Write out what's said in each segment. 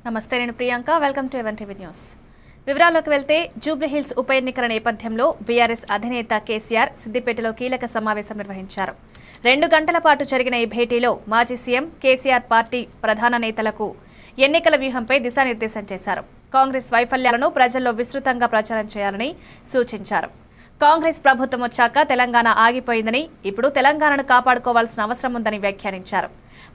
నమస్తే, నేను Priyanka. Welcome to even TV news. వివరాల్లోకి వెళ్తే జూబ్లీహిల్స్ ఉప ఎన్నికల నేపథ్యంలో బీఆర్ఎస్ అధినేత కేసీఆర్ సిద్దిపేటలో కీలక సమావేశం నిర్వహించారు. 2 గంటల పాటు జరిగిన ఈ భేటీలో మాజీ సీఎం కేసీఆర్ పార్టీ ప్రధాన నేతలకు ఎన్నికల వ్యూహంపై దిశానిర్దేశం చేశారు. కాంగ్రెస్ వైఫల్యాలను ప్రజల్లో విస్తృతంగా ప్రచారం చేయాలని సూచించారు. కాంగ్రెస్ ప్రభుత్వం వచ్చాక తెలంగాణ ఆగిపోయిందని, ఇప్పుడు తెలంగాణను కాపాడుకోవాల్సిన అవసరం ఉందని వ్యాఖ్యానించారు.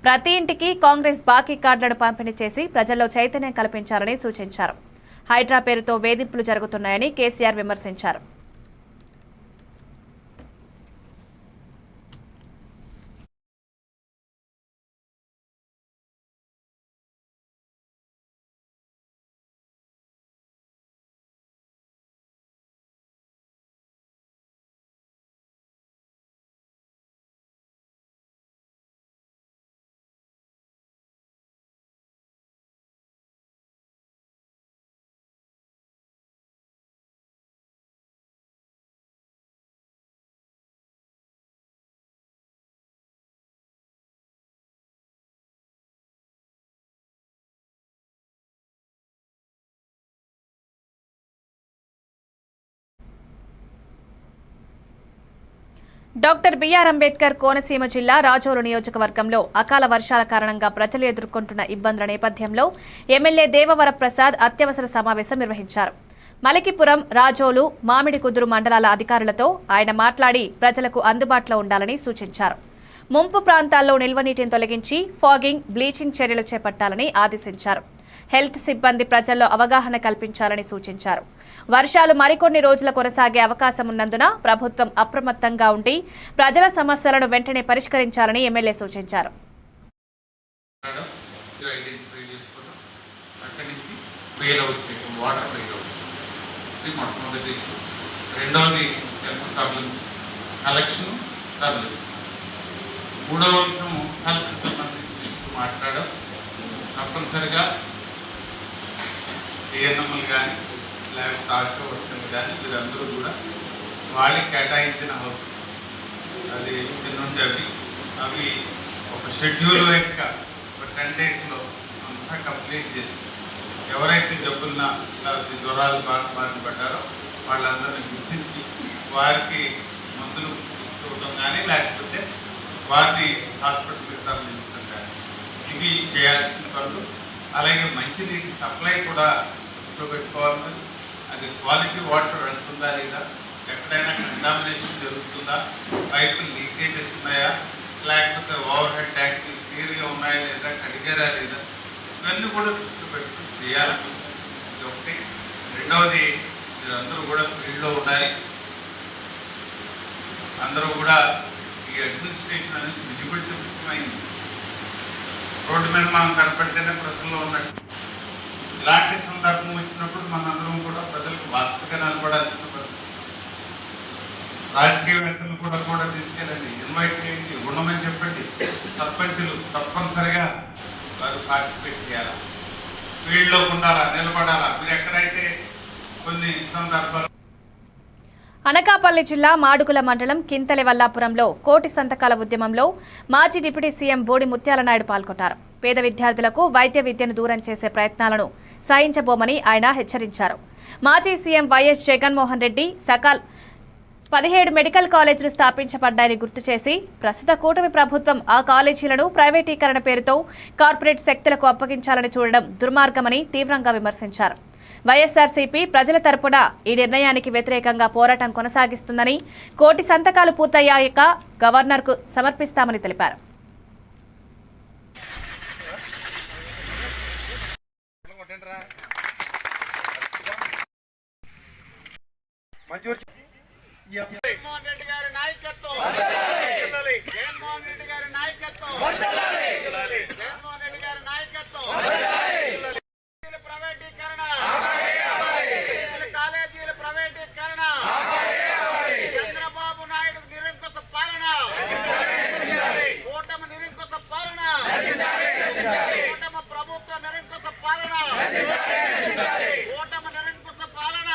ప్రతి ఇంటికి కాంగ్రెస్ బాకీ కార్డులను పంపిణీ చేసి ప్రజల్లో చైతన్యం కల్పించాలని సూచించారు. హైడ్రా పేరుతో వేధింపులు జరుగుతున్నాయని కేసీఆర్ విమర్శించారు. డాక్టర్ బిఆర్ అంబేద్కర్ కోనసీమ జిల్లా రాజోలు నియోజకవర్గంలో అకాల వర్షాల కారణంగా ప్రజలు ఎదుర్కొంటున్న ఇబ్బందుల నేపథ్యంలో ఎమ్మెల్యే దేవవరప్రసాద్ అత్యవసర సమావేశం నిర్వహించారు. మలికిపురం, రాజోలు, మామిడికుదురు మండలాల అధికారులతో ఆయన మాట్లాడి ప్రజలకు అందుబాటులో ఉండాలని సూచించారు. ముంపు ప్రాంతాల్లో నిల్వ నీటిని తొలగించి ఫాగింగ్, బ్లీచింగ్ చర్యలు చేపట్టాలని ఆదేశించారు. హెల్త్ సిబ్బంది ప్రజల్లో అవగాహన కల్పించాలని సూచించారు. వర్షాలు మరికొన్ని రోజులు కొనసాగే అవకాశం ఉన్నందున ప్రభుత్వం అప్రమత్తంగా ఉండి ప్రజల సమస్యలను వెంటనే పరిష్కరించాలని ఎమ్మెల్యే సూచించారు. ఏఎన్ఎంలు కానీ లేకపోతే ఆశా వర్కర్లు కానీ వీరందరూ కూడా వాళ్ళకి కేటాయించిన హౌసెస్ అది ఎన్నుంటే అవి ఒక షెడ్యూల్ వైజ్గా ఒక 10 daysలో అంతా కంప్లీట్ చేసి ఎవరైతే జబ్బులున్నా లేకపోతే జ్వరాలు బారిన పడ్డారో వాళ్ళందరినీ గుర్తించి వారికి మందులు ఇవ్వడం కానీ లేకపోతే వారిని హాస్పిటల్కి తరలించడం కానీ ఇవి చేయాల్సిన పనులు. అలాగే మంచినీటి సప్లై కూడా పెట్టుకోవాలి. అది క్వాలిటీ వాటర్ వెళ్తుందా లేదా, ఎక్కడైనా కంటామినేషన్ జరుగుతుందా, పైపులు లీకేజెస్ ఉన్నాయా, లేకపోతే ఓవర్ హెడ్ ట్యాంకులు క్లియర్గా ఉన్నాయా లేదా, కడిగారా లేదా, ఇవన్నీ కూడా దృష్టి పెట్టుకుని చేయాలి. ఇది ఒకటి. రెండవది, మీరందరూ కూడా ఫీల్డ్లో ఉండాలి. అందరూ కూడా ఈ అడ్మినిస్ట్రేషన్ అనేది విజిబిలిటీ ముఖ్యమైంది. రోడ్డు మీద మనం కనపడితేనే ప్రజల్లో ఉన్నట్టు. ఇలాంటి సందర్భం వచ్చినప్పుడు మనందరం కూడా ప్రజలకు బాధ్యతగా నిలబడాల్సిన పరిస్థితి. రాజకీయవేత్తలు కూడా తీసుకెళ్ళండి, ఇన్వైట్ చేయండి, ఉండమని చెప్పండి. సర్పంచులు తప్పనిసరిగా వారు పార్టిసిపేట్ చేయాలా, ఫీల్డ్లో ఉండాలా, నిలబడాలా. మీరు ఎక్కడైతే కొన్ని సందర్భాలు. అనకాపల్లి జిల్లా మాడుగుల మండలం కింతలెవల్లాపురంలో కోటి సంతకాల ఉద్యమంలో మాజీ డిప్యూటీ సీఎం బోడి ముత్యాలనాయుడు పాల్గొన్నారు. పేద విద్యార్థులకు వైద్య విద్యను దూరం చేసే ప్రయత్నాలను సహించబోమని ఆయన హెచ్చరించారు. మాజీ CM YS Jaganmohan Reddy 17 medical కాలేజీలు స్థాపించబడ్డాయని గుర్తు చేసి ప్రస్తుత కూటమి ప్రభుత్వం ఆ కాలేజీలను ప్రైవేటీకరణ పేరుతో కార్పొరేట్ శక్తులకు అప్పగించాలని చూడడం దుర్మార్గమని తీవ్రంగా విమర్శించారు. వైఎస్ఆర్సీపీ ప్రజల తరపున ఈ నిర్ణయానికి వ్యతిరేకంగా పోరాటం కొనసాగిస్తుందని, కోటి సంతకాలు పూర్తయ్యాక గవర్నర్కు సమర్పిస్తామని తెలిపారు. జగన్మోహన్ రెడ్డి గారి నాయకత్వం, జగన్మోహన్ రెడ్డి గారి నాయకత్వం, జగన్మోహన్ రెడ్డి గారి నాయకత్వం. ప్రైవేటీకరణ, కాలేజీల ప్రైవేటీకరణ, చంద్రబాబు నాయుడు నిరంకుశ పాలన, కూటమి నిరంకుశ పాలన, కూటమి ప్రభుత్వ నిరంకుశ పాలన, కూటమి నిరంకుశ పాలన.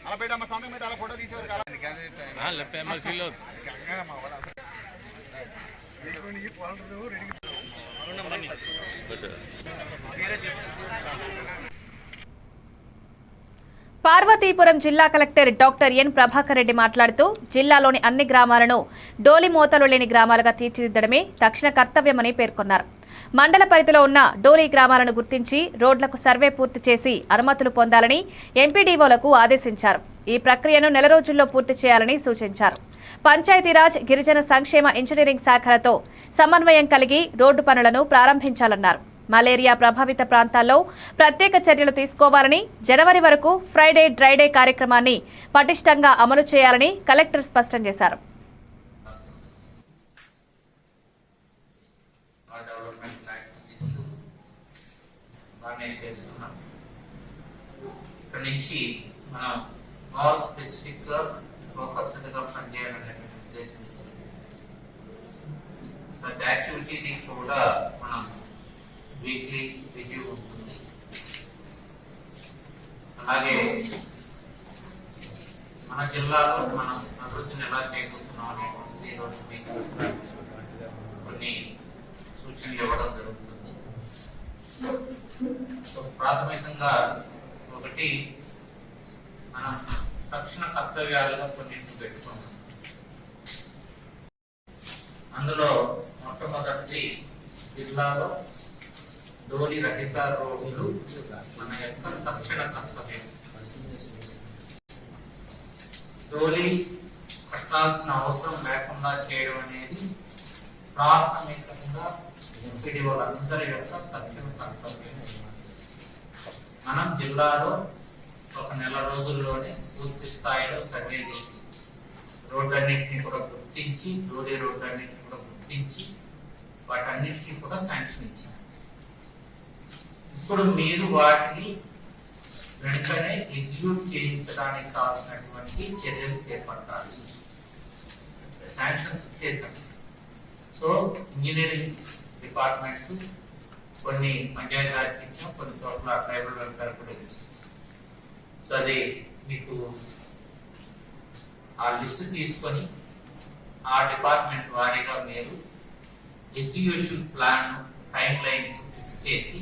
అలా బయట మా సమయం మీద అలా ఫోటో తీసేవారు కదా. ఫీల్ అవుతుంది. పార్వతీపురం జిల్లా collector doctor N Prabhakar Reddy మాట్లాడుతూ జిల్లాలోని అన్ని గ్రామాలను డోలి మోతలు లేని గ్రామాలుగా తీర్చిదిద్దడమే తక్షణ కర్తవ్యమని పేర్కొన్నారు. మండల పరిధిలో ఉన్న డోలీ గ్రామాలను గుర్తించి రోడ్లకు సర్వే పూర్తి చేసి అనుమతులు పొందాలని ఎంపీడీఓలకు ఆదేశించారు. ఈ ప్రక్రియను నెల రోజుల్లో పూర్తి చేయాలని సూచించారు. పంచాయతీరాజ్, గిరిజన సంక్షేమ, ఇంజనీరింగ్ శాఖలతో సమన్వయం కలిగి రోడ్డు పనులను ప్రారంభించాలన్నారు. మలేరియా ప్రభావిత ప్రాంతాల్లో ప్రత్యేక చర్యలు తీసుకోవాలని, జనవరి వరకు ఫ్రైడే డ్రైడే కార్యక్రమాన్ని పటిష్టంగా అమలు చేయాలని కలెక్టర్ స్పష్టం చేశారు. వీక్లీ రివ్యూ ఉంటుంది. అలాగే మన జిల్లాలో మనం అభివృద్ధిని ఎలా చేయబోతున్నాం అనేటువంటిది ఈరోజు మీకు కొన్ని సూచనలు ఇవ్వడం జరుగుతుంది. సో ప్రాథమికంగా ఒకటి మనం తక్షణ కర్తవ్యాలుగా కొన్నింటిని పెట్టుకున్నాం. అందులో మొట్టమొదటి జిల్లాలో డోలి రహిత రోడ్లు మన యొక్క తక్షణ కర్తవ్యం. డోలి కట్టాల్సిన అవసరం లేకుండా చేయడం అనేది ప్రాథమికంగా ఎంపీడీఓలందరి యొక్క తక్షణ కర్తవ్యం. మనం జిల్లాలో ఒక నెల రోజుల్లోనే పూర్తి స్థాయిలో సర్వే చేసి రోడ్లన్నింటినీ కూడా గుర్తించి, డోలి రోడ్లన్నింటినీ కూడా గుర్తించి వాటన్నిటికీ కూడా శాంక్షన్ ఇచ్చాం. ఇప్పుడు మీరు వాటిని వెంటనే ఎగ్జిక్యూట్ చేయించడానికి కావాల్సినటువంటి చర్యలు చేపట్టాలి. శాంక్షన్స్ ఇచ్చేసాం. సో ఇంజనీరింగ్ డిపార్ట్మెంట్స్ కొన్ని పంచాయతీరాజ్కి ఇచ్చాం, కొన్ని చోట్ల ట్రైబల్ వెల్ఫేర్ కూడా ఇచ్చాం. సో అది మీకు ఆ లిస్ట్ తీసుకొని ఆ డిపార్ట్మెంట్ వారీగా మీరు execution plan, time lines fix చేసి.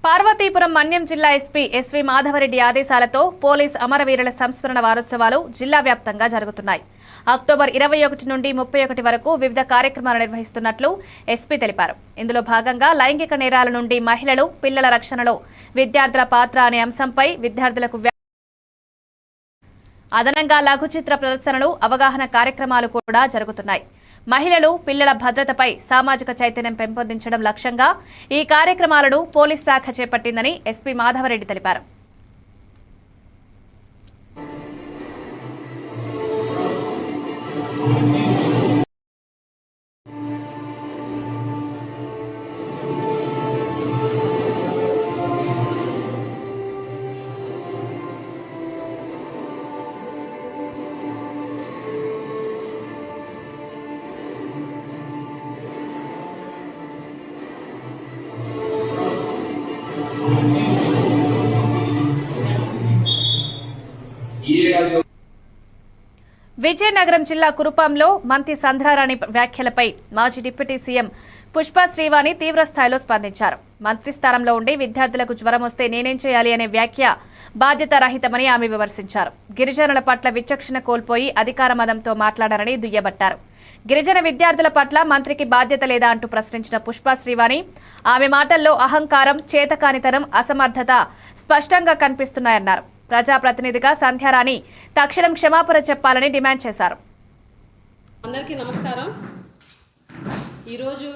పార్వతీపురం మన్యం జిల్లా ఎస్పీ ఎస్వి మాధవరెడ్డి ఆదేశాలతో పోలీస్ అమరవీరుల సంస్మరణ వారోత్సవాలు జిల్లా వ్యాప్తంగా జరుగుతున్నాయి. అక్టోబర్ 21 నుండి 31 వరకు వివిధ కార్యక్రమాలు నిర్వహిస్తున్నట్లు ఎస్పీ తెలిపారు. ఇందులో భాగంగా లైంగిక నేరాల నుండి మహిళలు, పిల్లల రక్షణలో విద్యార్థుల పాత్ర అనే అంశంపై విద్యార్థులకు అదనంగా లఘు చిత్ర ప్రదర్శనలు, అవగాహన కార్యక్రమాలు కూడా జరుగుతున్నాయి. మహిళలు, పిల్లల భద్రతపై సామాజిక చైతన్యం పెంపొందించడం లక్ష్యంగా ఈ కార్యక్రమాలను పోలీస్ శాఖ చేపట్టిందని ఎస్పీ మాధవరెడ్డి తెలిపారు. విజయనగరం జిల్లా కురుపాంలో మంత్రి సంధ్రారాణి వ్యాఖ్యలపై మాజీ డిప్యూటీ సీఎం పుష్ప శ్రీవాణి తీవ్రస్థాయిలో స్పందించారు. మంత్రి స్థానంలో ఉండి విద్యార్థులకు జ్వరం వస్తే నేనేం చేయాలి అనే వ్యాఖ్య బాధ్యతారహితమని ఆమె విమర్శించారు. గిరిజనుల పట్ల విచక్షణ కోల్పోయి అధికార మదంతో మాట్లాడారని దుయ్యబట్టారు. గిరిజన విద్యార్థుల పట్ల మంత్రికి బాధ్యత లేదా అంటూ ప్రశ్నించిన పుష్ప శ్రీవాణి ఆమె మాటల్లో అహంకారం, చేతకానితనం, అసమర్థత స్పష్టంగా కనిపిస్తున్నాయన్నారు. ప్రజాప్రతినిధిగా సంధ్యారాణి తక్షణం క్షమాపణ చెప్పాలని డిమాండ్ చేశారు. అందరికీ నమస్కారం. ఈరోజు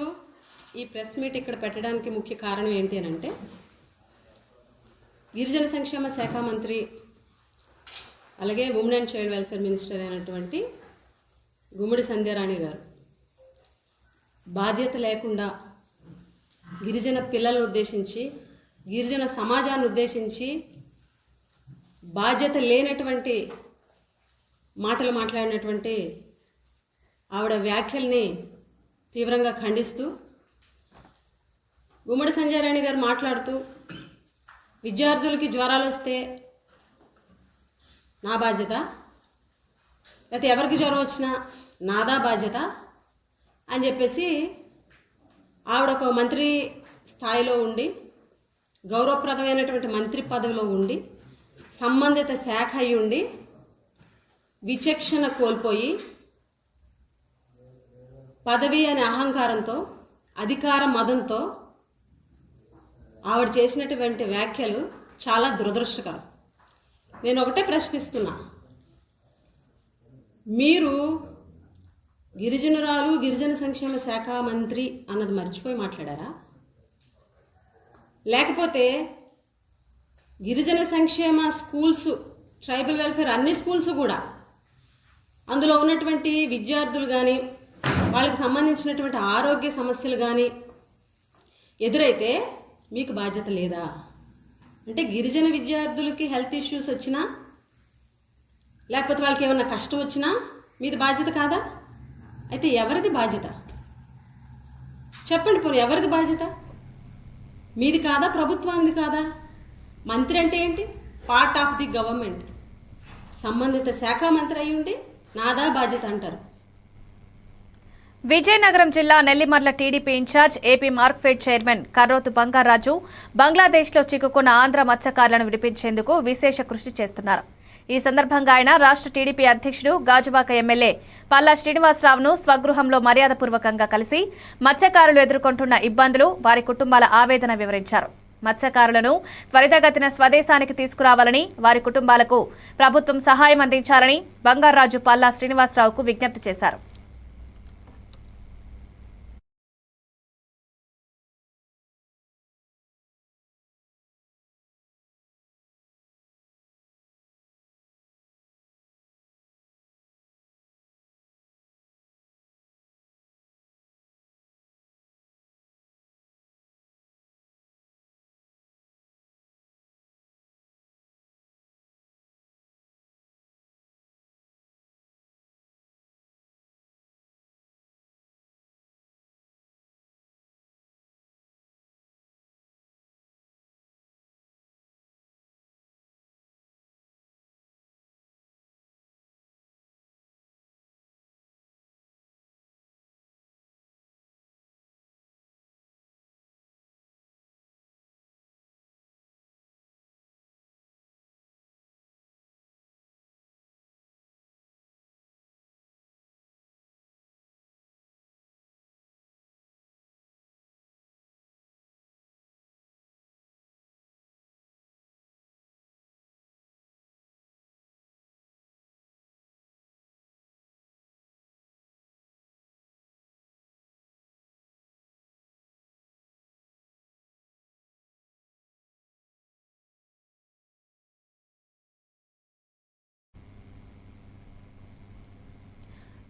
ఈ ప్రెస్ మీట్ ఇక్కడ పెట్టడానికి ముఖ్య కారణం ఏంటి అంటే గిరిజన సంక్షేమ శాఖ మంత్రి అలాగే women and child welfare minister అయినటువంటి గుమ్మడి సంధ్యారాణి గారు బాధ్యత లేకుండా గిరిజన పిల్లలను ఉద్దేశించి, గిరిజన సమాజాన్ని ఉద్దేశించి బాధ్యత లేనటువంటి మాటలు మాట్లాడినటువంటి ఆవిడ వ్యాఖ్యల్ని తీవ్రంగా ఖండిస్తూ గుమ్మడి సంధ్యారాణి గారు మాట్లాడుతూ విద్యార్థులకి జ్వరాలు వస్తే నా బాధ్యత, లేకపోతే ఎవరికి జ్వరం వచ్చినా నాదా బాధ్యత అని చెప్పేసి ఆవిడ ఒక మంత్రి స్థాయిలో ఉండి గౌరవప్రదమైనటువంటి మంత్రి పదవిలో ఉండి సంబంధిత శాఖ అయి ఉండి విచక్షణ కోల్పోయి పదవి అనే అహంకారంతో అధికార మదంతో ఆవిడ చేసినటువంటి వ్యాఖ్యలు చాలా దురదృష్టకరం. నేను ఒకటే ప్రశ్నిస్తున్నా, మీరు గిరిజనురాలు గిరిజన సంక్షేమ శాఖ మంత్రి అన్నది మర్చిపోయి మాట్లాడారా? లేకపోతే గిరిజన సంక్షేమ స్కూల్స్, ట్రైబల్ వెల్ఫేర్ అన్ని స్కూల్స్ కూడా అందులో ఉన్నటువంటి విద్యార్థులు కానీ వాళ్ళకి సంబంధించినటువంటి ఆరోగ్య సమస్యలు కానీ ఎదురైతే మీకు బాధ్యత లేదా? అంటే గిరిజన విద్యార్థులకి హెల్త్ ఇష్యూస్ వచ్చినా లేకపోతే వాళ్ళకి ఏమన్నా కష్టం వచ్చినా మీది బాధ్యత కాదా? అయితే ఎవరిది బాధ్యత చెప్పండి. పోనీ ఎవరిది బాధ్యత? మీది కాదా? ప్రభుత్వానికి కాదా? మంత్రి అంటే ఏంటి? Part of the government. సంబంధిత శాఖ మంత్రి అయి ఉండి నాదా బాధ్యత అంటారు. విజయనగరం జిల్లా Nellimarla TDP in charge AP Markfed chairman Karrothu Bangaraju బంగ్లాదేశ్లో చిక్కుకున్న ఆంధ్ర మత్స్యకారులను విడిపించేందుకు విశేష కృషి చేస్తున్నారు. ఈ సందర్భంగా ఆయన రాష్ట్ర టీడీపీ అధ్యక్షుడు గాజువాక ఎమ్మెల్యే పల్లా శ్రీనివాసరావును స్వగృహంలో మర్యాదపూర్వకంగా కలిసి మత్స్యకారులు ఎదుర్కొంటున్న ఇబ్బందులు, వారి కుటుంబాల ఆవేదన వివరించారు. మత్స్యకారులను త్వరితగతిన స్వదేశానికి తీసుకురావాలని, వారి కుటుంబాలకు ప్రభుత్వం సహాయం అందించాలని బంగారాజు పల్లా శ్రీనివాసరావుకు విజ్ఞప్తి చేశారు.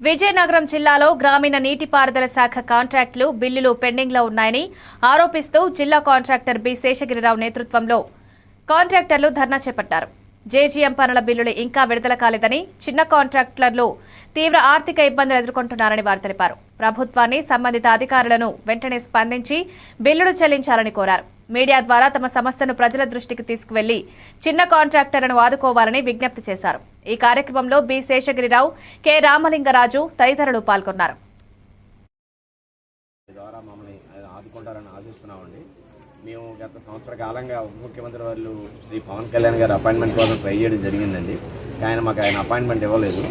విజయనగరం జిల్లాలో గ్రామీణ నీటిపారుదల శాఖ కాంట్రాక్టులు బిల్లులు పెండింగ్లో ఉన్నాయని ఆరోపిస్తూ జిల్లా కాంట్రాక్టర్ బి శేషగిరిరావు నేతృత్వంలో కాంట్రాక్టర్లు ధర్నా చేపట్టారు. జేజీఎం పనుల బిల్లులు ఇంకా విడుదల కాలేదని, చిన్న కాంట్రాక్టర్లు తీవ్ర ఆర్థిక ఇబ్బందులు ఎదుర్కొంటున్నారని వారు తెలిపారు. ప్రభుత్వాన్ని, సంబంధిత అధికారులను వెంటనే స్పందించి బిల్లులు చెల్లించాలని కోరారు. మీడియా ద్వారా తమ సమస్యను ప్రజల దృష్టికి తీసుకువెళ్లి చిన్న కాంట్రాక్టర్లను ఆదుకోవాలని విజ్ఞప్తి చేశారు. ఈ కార్యక్రమంలో బి శేషగిరిరావు, కె రామలింగరాజు తదితరులు పాల్గొన్నారు. మేము గత సంవత్సర కాలంగా ఉప ముఖ్యమంత్రి వాళ్ళు శ్రీ పవన్ కళ్యాణ్ గారు అపాయింట్మెంట్ కోసం ట్రై చేయడం జరిగిందండి. మాకు ఆయన అపాయింట్మెంట్ ఇవ్వలేదు.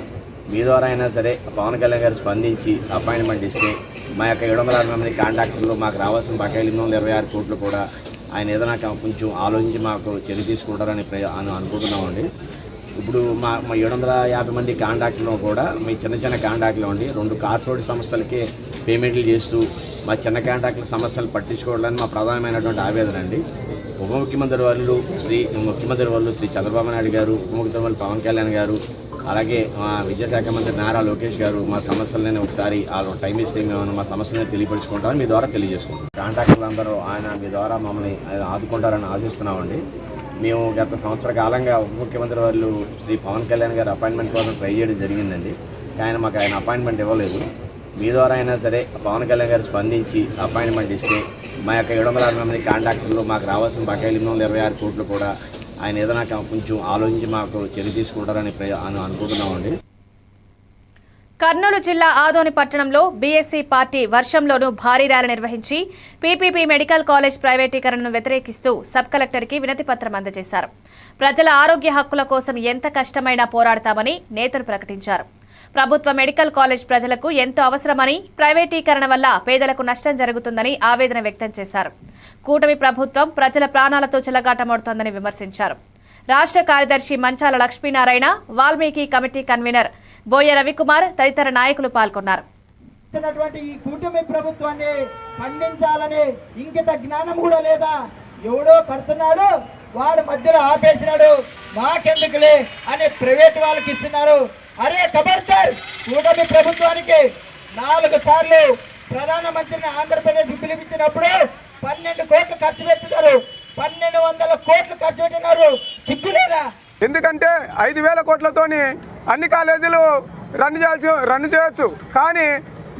మీ ద్వారా అయినా సరే పవన్ కళ్యాణ్ గారు స్పందించి అపాయింట్మెంట్ ఇస్తే మా యొక్క 760 మంది కాంట్రాక్టర్లు మాకు రావాల్సిన బకాయిలు 826 కోట్లు కూడా ఆయన ఏదైనా కొంచెం ఆలోచించి మాకు చర్య తీసుకుంటారని అనుకుంటున్నామండి. ఇప్పుడు మా 750 మంది కాంట్రాక్టులు కూడా మీ చిన్న కాంట్రాక్టులు ఉండి 2 కార్పొరేట్ సంస్థలకే పేమెంట్లు చేస్తూ మా చిన్న కాంట్రాక్టుల సమస్యలు పట్టించుకోవడానికి మా ప్రధానమైనటువంటి ఆవేదన అండి. ఉప ముఖ్యమంత్రి వాళ్ళు శ్రీ చంద్రబాబు నాయుడు గారు, ఉప ముఖ్యమంత్రి వాళ్ళు పవన్ కళ్యాణ్ గారు, అలాగే మా విద్యాశాఖ మంత్రి నారా లోకేష్ గారు మా సమస్యలని ఒకసారి టైం ఇస్తే మేము మా సమస్యలను తెలియపరుచుకుంటామని మీ ద్వారా తెలియజేసుకుంటాం. కాంట్రాక్టర్లు అందరూ మీ ద్వారా మమ్మల్ని ఆదుకుంటారని ఆశిస్తున్నామండి. మేము గత సంవత్సర కాలంగా ఉప ముఖ్యమంత్రి వాళ్ళు శ్రీ పవన్ కళ్యాణ్ గారు అపాయింట్మెంట్ కోసం ట్రై చేయడం జరిగిందండి. మాకు ఆయన అపాయింట్మెంట్ ఇవ్వలేదు. మీ ద్వారా అయినా సరే పవన్ కళ్యాణ్ గారు స్పందించి అపాయింట్మెంట్ ఇస్తే మా యొక్క 760 మంది కాంట్రాక్టర్లు మాకు రావాల్సిన బకాయిలు 826 కోట్లు కూడా ఆయన ఏదైనా కొంచెం ఆలోచించి మాకు చర్య తీసుకుంటారని అనుకుంటున్నామండి. కర్నూలు జిల్లా ఆదోని పట్టణంలో బీఎస్సీ పార్టీ వర్షంలోనూ భారీ ర్యాలీ నిర్వహించి పీపీపీ మెడికల్ కాలేజ్ ప్రైవేటీకరణను వ్యతిరేకిస్తూ సబ్ కలెక్టర్కి వినతి పత్రం అందజేశారు. ప్రజల ఆరోగ్య హక్కుల కోసం ఎంత కష్టమైనా పోరాడతామని నేతలు ప్రకటించారు. ప్రభుత్వ మెడికల్ కాలేజ్ ప్రజలకు ఎంతో అవసరమని, ప్రైవేటీకరణ వల్ల పేదలకు నష్టం జరుగుతుందని ఆవేదన వ్యక్తం చేశారు. కూటమి ప్రభుత్వం ప్రజల ప్రాణాలతో చెలగాటమాడుతోందని విమర్శించారు. రాష్ట్ర కార్యదర్శి మంచాల లక్ష్మీనారాయణ, వాల్మీకి కమిటీ కన్వీనర్ బోయ రవికుమార్ తదితర నాయకులు పాల్గొన్నారు. ఈ కూటమి ప్రభుత్వాన్ని ఖండించాలని ఇంకిత జ్ఞానం కూడా లేదా? ఎవడో కడుతున్నాడు, వాడు మధ్యలో ఆపేసినాడు, మాకెందుకులే అని ప్రైవేట్ వాళ్ళకి ఇస్తున్నారు. అరే ఖబర్దార్, కూటమి ప్రభుత్వానికి 4 సార్లు ప్రధానమంత్రిని ఆంధ్రప్రదేశ్ పిలిపించినప్పుడు 12 కోట్లు ఖర్చు పెట్టినారు. 1200 కోట్లు ఖర్చు పెట్టినారు. సిగ్గు లేదా? ఎందుకంటే 5,000 కోట్లతోని అన్ని కాలేజీలు రన్ చేయొచ్చు. కానీ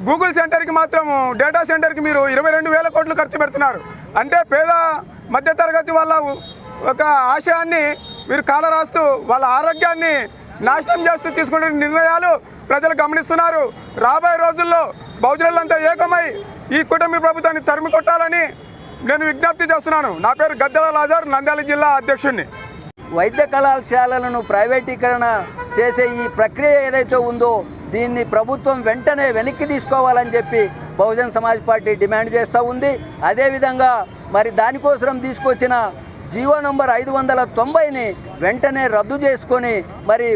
గూగుల్ సెంటర్కి మాత్రము, డేటా సెంటర్కి మీరు 22,000 కోట్లు ఖర్చు పెడుతున్నారు. అంటే పేద మధ్యతరగతి వాళ్ళ ఒక ఆశయాన్ని మీరు కాలరాస్తూ వాళ్ళ ఆరోగ్యాన్ని నాశనం చేస్తూ తీసుకునే నిర్ణయాలు ప్రజలు గమనిస్తున్నారు. రాబోయే రోజుల్లో బహుజనులంతా ఏకమై ఈ కూటమి ప్రభుత్వాన్ని తరిమి కొట్టాలని నేను విజ్ఞప్తి చేస్తున్నాను. నా పేరు గద్దెల లాజర్, నంద్యాల జిల్లా అధ్యక్షుడిని. వైద్య కళాశాలలను ప్రైవేటీకరణ చేసే ఈ ప్రక్రియ ఏదైతే ఉందో దీన్ని ప్రభుత్వం వెంటనే వెనక్కి తీసుకోవాలని చెప్పి బహుజన్ సమాజ్ పార్టీ డిమాండ్ చేస్తూ ఉంది. అదేవిధంగా మరి దానికోసం తీసుకొచ్చిన జీవో నంబర్ 590ని వెంటనే రద్దు చేసుకొని మరి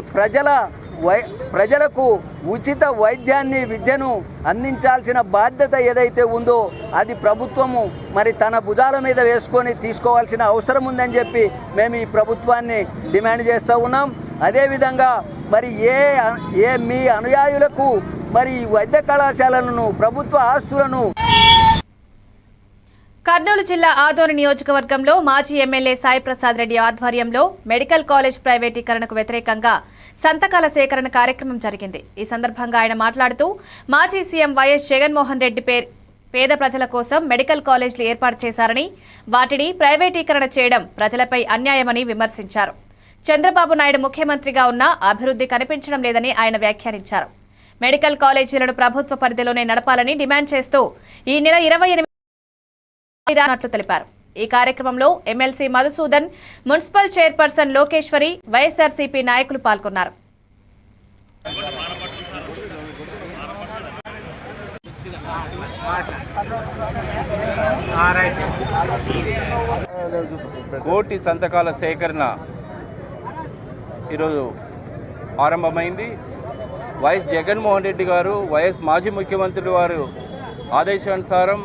ప్రజలకు ఉచిత వైద్యాన్ని, విద్యను అందించాల్సిన బాధ్యత ఏదైతే ఉందో అది ప్రభుత్వము మరి తన భుజాల మీద వేసుకొని తీసుకోవాల్సిన అవసరం ఉందని చెప్పి మేము ఈ ప్రభుత్వాన్ని డిమాండ్ చేస్తూ ఉన్నాం. అదేవిధంగా మరి మీ అనుయాయులకు మరి వైద్య కళాశాలలను, ప్రభుత్వ ఆస్తులను. కర్నూలు జిల్లా ఆదోని నియోజకవర్గంలో మాజీ ఎమ్మెల్యే సాయి ప్రసాద్ రెడ్డి ఆధ్వర్యంలో మెడికల్ కాలేజ్ ప్రైవేటీకరణకు వ్యతిరేకంగా సంతకాల సేకరణ కార్యక్రమం జరిగింది. ఈ సందర్భంగా ఆయన మాట్లాడుతూ మాజీ సీఎం వైఎస్ జగన్మోహన్ రెడ్డి పేద ప్రజల కోసం మెడికల్ కాలేజీలు ఏర్పాటు చేశారని, వాటిని ప్రైవేటీకరణ చేయడం ప్రజలపై అన్యాయమని విమర్శించారు. చంద్రబాబు నాయుడు ముఖ్యమంత్రిగా ఉన్నా అభివృద్ధి కనిపించడం లేదని ఆయన వ్యాఖ్యానించారు. మెడికల్ కాలేజీలను ప్రభుత్వ పరిధిలోనే నడపాలని డిమాండ్ చేస్తూ ఈ నెల 28 న్నట్లు తెలిపారు. ఈ కార్యక్రమంలో MLC Madhusudan, municipal chairperson Lokeshwari, YSRCP నాయకులు పాల్గొన్నారు. కోటి సంతకాల సేకరణ ఈరోజు ఆరంభమైంది. వైఎస్ జగన్మోహన్ రెడ్డి గారు, వైఎస్ మాజీ ముఖ్యమంత్రి వారు ఆదేశానుసారం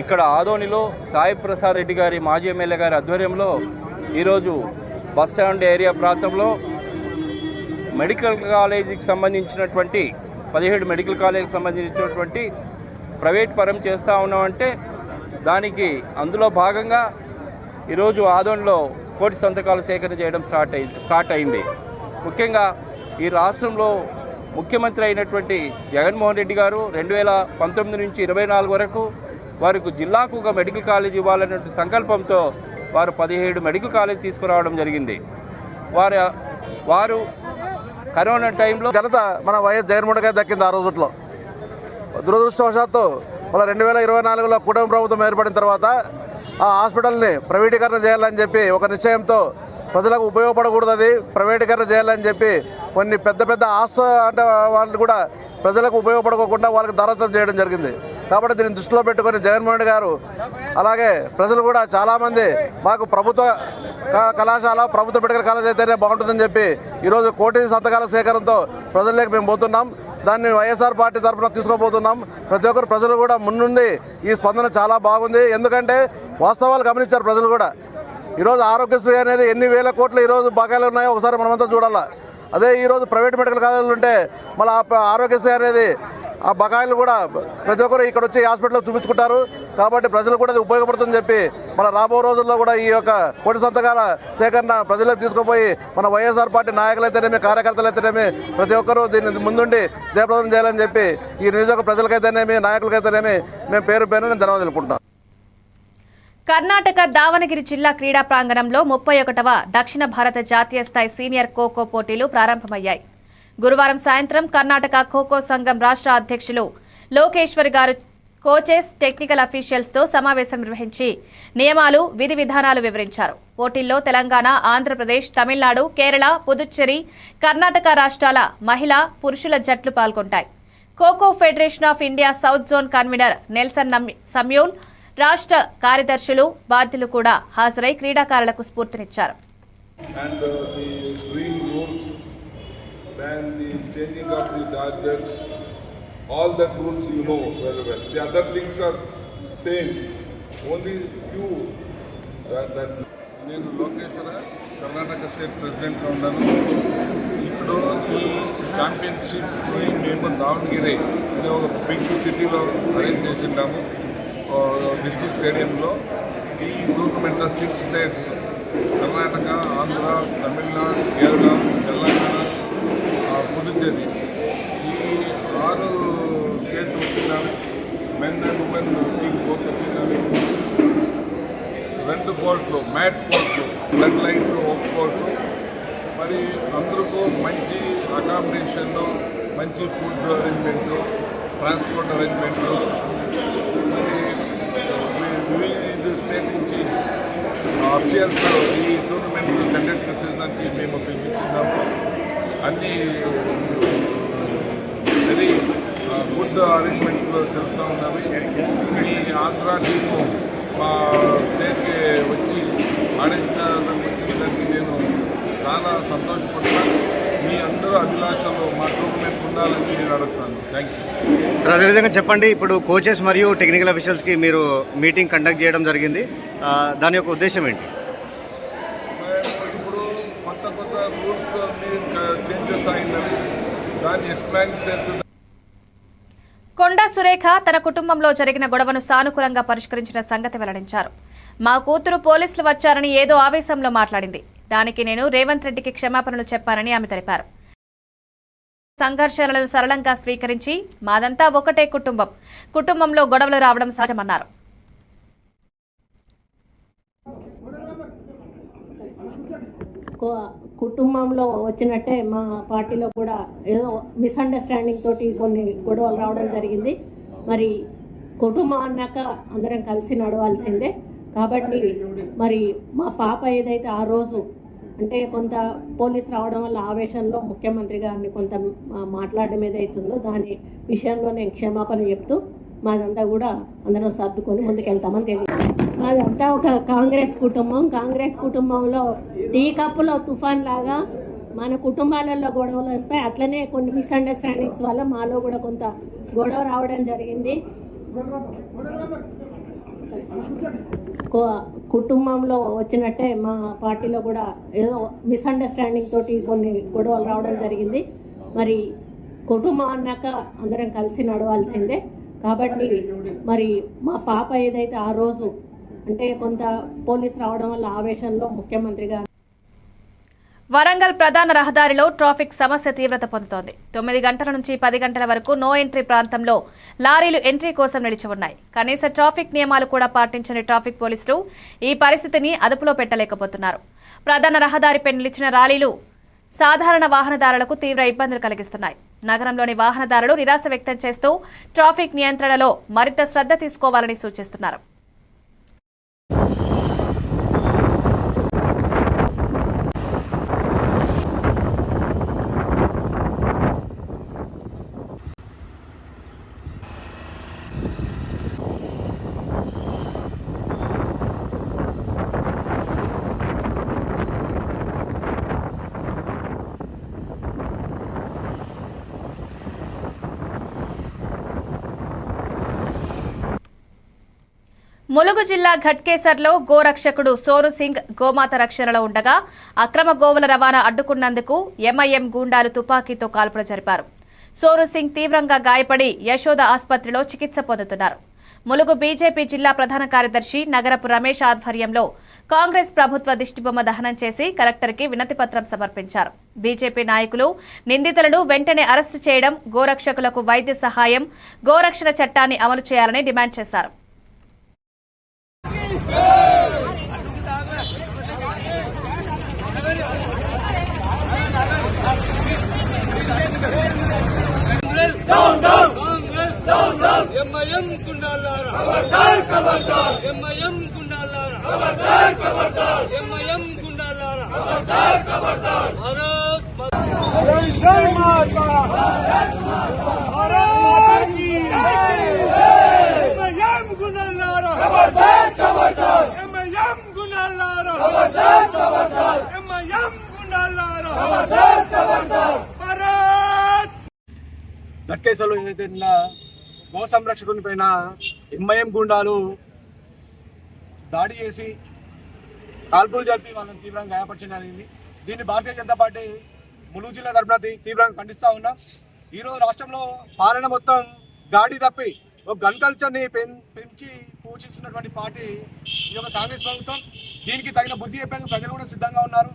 ఇక్కడ ఆదోనిలో సాయి ప్రసాద్ రెడ్డి గారి మాజీ ఎమ్మెల్యే గారి ఆధ్వర్యంలో ఈరోజు బస్టాండ్ ఏరియా ప్రాంతంలో మెడికల్ కాలేజీకి సంబంధించినటువంటి 17 మెడికల్ కాలేజీకి సంబంధించినటువంటి ప్రైవేట్ పరం చేస్తూ ఉన్నామంటే దానికి అందులో భాగంగా ఈరోజు ఆదోనిలో కోటి సంతకాల సేకరణ చేయడం స్టార్ట్ అయింది. ముఖ్యంగా ఈ రాష్ట్రంలో ముఖ్యమంత్రి అయినటువంటి జగన్మోహన్ రెడ్డి గారు 2019 నుంచి 24 వరకు వారికి జిల్లాకు ఒక మెడికల్ కాలేజ్ ఇవ్వాలనే సంకల్పంతో వారు 17 మెడికల్ కాలేజ్ తీసుకురావడం జరిగింది. వారు కరోనా టైంలో ఘనత మన వైఎస్ జగన్మోహన్ గారికి దక్కింది. ఆ రోజుల్లో దురదృష్టవశాత్తు మన 2024లో కూటమి ప్రభుత్వం ఏర్పడిన తర్వాత ఆ హాస్పిటల్ని ప్రైవేటీకరణ చేయాలని చెప్పి ఒక నిశ్చయంతో ప్రజలకు ఉపయోగపడకూడదు, అది ప్రైవేటీకరణ చేయాలని చెప్పి కొన్ని పెద్ద ఆస్తి అంటే వాళ్ళు కూడా ప్రజలకు ఉపయోగపడకుండా వాళ్ళకి దారాదత్తం చేయడం జరిగింది. కాబట్టి దీన్ని దృష్టిలో పెట్టుకొని జగన్మోహన్ రెడ్డి గారు అలాగే ప్రజలు కూడా చాలామంది మాకు ప్రభుత్వ కళాశాల, ప్రభుత్వ మెడికల్ కాలేజ్ అయితేనే బాగుంటుందని చెప్పి ఈరోజు కోటి సంతకాల సేకరణతో ప్రజల్లోకి మేము పోతున్నాం. దాన్ని వైఎస్ఆర్ పార్టీ తరఫున తీసుకోబోతున్నాం. ప్రతి ఒక్కరు ప్రజలు కూడా ముందుండి ఈ స్పందన చాలా బాగుంది. ఎందుకంటే వాస్తవాలు గమనించారు ప్రజలు కూడా. ఈరోజు ఆరోగ్యశ్రీ అనేది ఎన్ని వేల కోట్లు ఈరోజు బకాయిలు ఉన్నాయో ఒకసారి మనమంతా చూడాలి. అదే ఈరోజు ప్రైవేట్ మెడికల్ కాలేజీలు ఉంటే మళ్ళీ ఆరోగ్యశ్రీ అనేది ఆ బకాయిలు కూడా ప్రతి ఒక్కరు ఇక్కడ వచ్చి హాస్పిటల్లో చూపించుకుంటారు. కాబట్టి ప్రజలు కూడా అది ఉపయోగపడుతుందని చెప్పి మన రాబో రోజుల్లో కూడా ఈ యొక్క కోటి సంతకాల సేకరణ ప్రజలకు తీసుకుపోయి మన వైఎస్ఆర్ పార్టీ నాయకులైతేనేమి, కార్యకర్తలైతేనేమి ప్రతి ఒక్కరూ దీన్ని ముందుండి జయప్రదం చేయాలని చెప్పి ఈ నియోజక ప్రజలకైతేనేమి, నాయకులకైతేనేమి మేము పేరు నేను ధన్యవాదాలు తెలుపుకుంటాను. కర్ణాటక దావనగిరి జిల్లా క్రీడా ప్రాంగణంలో 31వ దక్షిణ భారత జాతీయ స్థాయి సీనియర్ ఖోఖో పోటీలు ప్రారంభమయ్యాయి. గురువారం సాయంత్రం కర్ణాటక ఖోఖో సంఘం రాష్ట్ర అధ్యక్షులు లోకేశ్వర్ గారు కోచెస్, టెక్నికల్ అఫీషియల్స్తో సమావేశం నిర్వహించి నియమాలు, విధి విధానాలు వివరించారు. పోటీల్లో తెలంగాణ, ఆంధ్రప్రదేశ్, తమిళనాడు, కేరళ, పుదుచ్చేరి, కర్ణాటక రాష్ట్రాల మహిళా, పురుషుల జట్లు పాల్గొంటాయి. Kho Kho federation of India south zone convener Nelson Samuel, రాష్ట్ర కార్యదర్శులు, బాధ్యులు కూడా హాజరై క్రీడాకారులకు స్ఫూర్తినిచ్చారు. All that rules you know very well. The other things are same. Only few that నేను లోకేశ్వర కర్ణాటక స్టేట్ ప్రెసిడెంట్గా ఉన్నాను. ఇప్పుడు ఈ ఛాంపియన్షిప్ మేము దావణగిరి అనే ఒక బిగ్ సిటీలో అరేంజ్ చేసింటాము, డిస్ట్రిక్ట్ స్టేడియంలో. ఈ టోర్నమెంట్లో 6 స్టేట్స్ కర్ణాటక, ఆంధ్ర, తమిళనాడు, కేరళ, తెలంగాణ, పుదుచ్చేరి ఈ 6 స్టేట్ వచ్చినారు. Men and women team court వచ్చినారు. 2 కోర్టులు, మ్యాట్ కోర్టులు, ఫ్లడ్ లైట్ ఒక కోర్టు. మరి అందరికీ మంచి అకామిడేషన్, మంచి ఫుడ్ అరేంజ్మెంట్లు, ట్రాన్స్పోర్ట్ అరేంజ్మెంట్లు. మరి వివిధ స్టేట్ నుంచి అఫీషియల్స్ ఈ టోర్నమెంట్ కండక్ట్ చేసేదానికి మేము పిలిపించున్నాము. అన్ని వెరీ గుడ్ అరేంజ్మెంట్లో జరుగుతూ ఉన్నవి. మీ ఆంధ్ర టీము మా స్టేట్కి వచ్చి ఆడించడానికి వచ్చినదానికి నేను చాలా సంతోషపడతాను. మీ అందరూ అభిలాషలు మా టోర్నమెంట్ ఉండాలని నేను అడుగుతాను. Thank you sir. అదేవిధంగా చెప్పండి, ఇప్పుడు కోచెస్ మరియు టెక్నికల్ అఫీషియల్స్కి మీరు మీటింగ్ కండక్ట్ చేయడం జరిగింది, దాని యొక్క ఉద్దేశం ఏంటి? ఇప్పుడు కొత్త రూల్స్ చేంజెస్ అయినవి, దాన్ని ఎక్స్ప్లెయిన్ చేస్తుంది. కొండా సురేఖ తన కుటుంబంలో జరిగిన గొడవను సానుకూలంగా పరిష్కరించిన సంగతి వెల్లడించారు. మా కూతురు పోలీసులు వచ్చారని ఏదో ఆవేశంలో మాట్లాడింది. దానికి నేను రేవంత్ రెడ్డికి క్షమాపణలు చెప్పానని ఆమె తెలిపారు. సంఘర్షణలను సరళంగా స్వీకరించి మాదంతా ఒకటే కుటుంబం, కుటుంబంలో గొడవలు రావడం సహజమన్నారు. కుటుంబంలో వచ్చినట్టే మా పార్టీలో కూడా ఏదో మిస్అండర్స్టాండింగ్ తోటి కొన్ని గొడవలు రావడం జరిగింది. మరి కుటుంబం అన్నాక అందరం కలిసి నడవాల్సిందే. కాబట్టి మరి మా పాప ఏదైతే ఆ రోజు అంటే కొంత పోలీసు రావడం వల్ల ఆవేశంలో ముఖ్యమంత్రి గారిని కొంత మాట్లాడడం ఏదైతుందో దాని విషయంలో నేను క్షమాపణ చెప్తూ మాదంతా కూడా అందరం సర్దుకొని ముందుకెళ్తామని తెలియదు. మాదంతా ఒక కాంగ్రెస్ కుటుంబం. కాంగ్రెస్ కుటుంబంలో టీ కప్పులో తుఫాన్ లాగా మన కుటుంబాలలో గొడవలు వస్తాయి. అట్లనే కొన్ని మిస్అండర్స్టాండింగ్స్ వల్ల మాలో కూడా కొంత గొడవ రావడం జరిగింది. కుటుంబంలో వచ్చినట్టే మా పార్టీలో కూడా ఏదో మిస్అండర్స్టాండింగ్ తోటి కొన్ని గొడవలు రావడం జరిగింది. మరి కుటుంబం అన్నాక అందరం కలిసి నడవాల్సిందే. కాబట్టి మరి మా పాప ఏదైతే ఆ రోజు అంటే కొంత పోలీసు రావడం వల్ల ఆవేశంలో ముఖ్యమంత్రి గారు. వరంగల్ ప్రధాన రహదారిలో ట్రాఫిక్ సమస్య తీవ్రత పొందుతోంది. 9 గంటల నుంచి 10 గంటల వరకు నో ఎంట్రీ ప్రాంతంలో లారీలు ఎంట్రీ కోసం నిలిచి ఉన్నాయి. కనీస ట్రాఫిక్ నియమాలు కూడా పాటించని ట్రాఫిక్ పోలీసులు ఈ పరిస్థితిని అదుపులో పెట్టలేకపోతున్నారు. ప్రధాన రహదారిపై నిలిచిన లారీలు సాధారణ వాహనదారులకు తీవ్ర ఇబ్బందులు కలిగిస్తున్నాయి. నగరంలోని వాహనదారులు నిరాశ వ్యక్తం చేస్తూ ట్రాఫిక్ నియంత్రణలో మరింత శ్రద్ధ తీసుకోవాలని సూచిస్తున్నారు. ములుగు జిల్లా ఘట్కేసర్లో గోరక్షకుడు సోను సింగ్ గోమాత రక్షణలో ఉండగా అక్రమ గోవుల రవాణా అడ్డుకున్నందుకు ఎంఐఎం గూండాలు తుపాకీతో కాల్పులు జరిపారు. సోను సింగ్ తీవ్రంగా గాయపడి యశోద ఆసుపత్రిలో చికిత్స పొందుతున్నారు. ములుగు బీజేపీ జిల్లా ప్రధాన కార్యదర్శి నగరపు రమేష్ ఆధ్వర్యంలో కాంగ్రెస్ ప్రభుత్వ దిష్టిబొమ్మ దహనం చేసి కలెక్టర్కి వినతిపత్రం సమర్పించారు. బీజేపీ నాయకులు నిందితులను వెంటనే అరెస్టు చేయడం, గోరక్షకులకు వైద్య సహాయం, గోరక్షణ చట్టాన్ని అమలు చేయాలని డిమాండ్ చేశారు. ఎంఐఎం గుండాలారా ఎంఐఎం గుండాలారా ఎంఐఎం గుండాలారా భారత్ జై మాతా భారత్ की ఎంఐఎం గుండాలారా ఎంఐఎం గుండాలారా ఎంఐఎం గుండాలారా భారత్ నట్కేసలో ఏదైతే నిన్న గో సంరక్షకుని పైన ఎంఐఎం గుండాలు దాడి చేసి కాల్పులు జరిపి వాళ్ళని తీవ్రంగా గాయపరచడం జరిగింది. దీన్ని భారతీయ జనతా పార్టీ ములుగు జిల్లా తరఫున తీవ్రంగా ఖండిస్తూ ఉన్నాం. ఈరోజు రాష్ట్రంలో పాలన మొత్తం గాడి తప్పి ఒక గన్ కల్చర్ని పెంచి పోషిస్తున్నటువంటి పార్టీ ఈ యొక్క కాంగ్రెస్ ప్రభుత్వం. దీనికి తగిన బుద్ధి చెప్పేందుకు ప్రజలు కూడా సిద్ధంగా ఉన్నారు.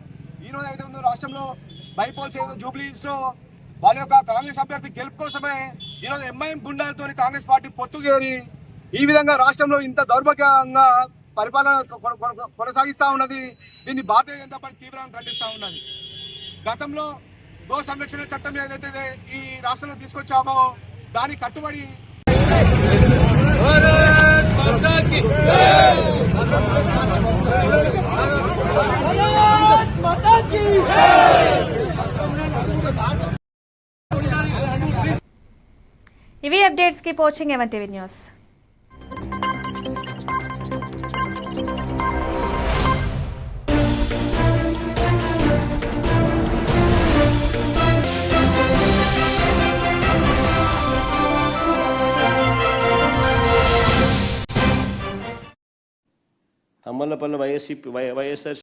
ఈరోజు అయితే ఉందో రాష్ట్రంలో బైపోల్స్ ఏదో జూబ్లీస్లో వాళ్ళ యొక్క కాంగ్రెస్ అభ్యర్థి గెలుపు కోసమే ఈరోజు ఎంఐఎం గుండాలతో కాంగ్రెస్ పార్టీ పొత్తుగేరి ఈ విధంగా రాష్ట్రంలో ఇంత దౌర్భాగ్యంగా పరిపాలన కొనసాగిస్తూ ఉన్నది. దీన్ని భారతీయ జనతా పార్టీ తీవ్రంగా ఖండిస్తూ ఉన్నది. గతంలో గో సంరక్షణ చట్టం ఏదైతే ఈ రాష్ట్రంలో తీసుకొచ్చామో దానికి కట్టుబడి ఇవి అప్డేట్స్ కి watching even TV news. Tammalapalli YSR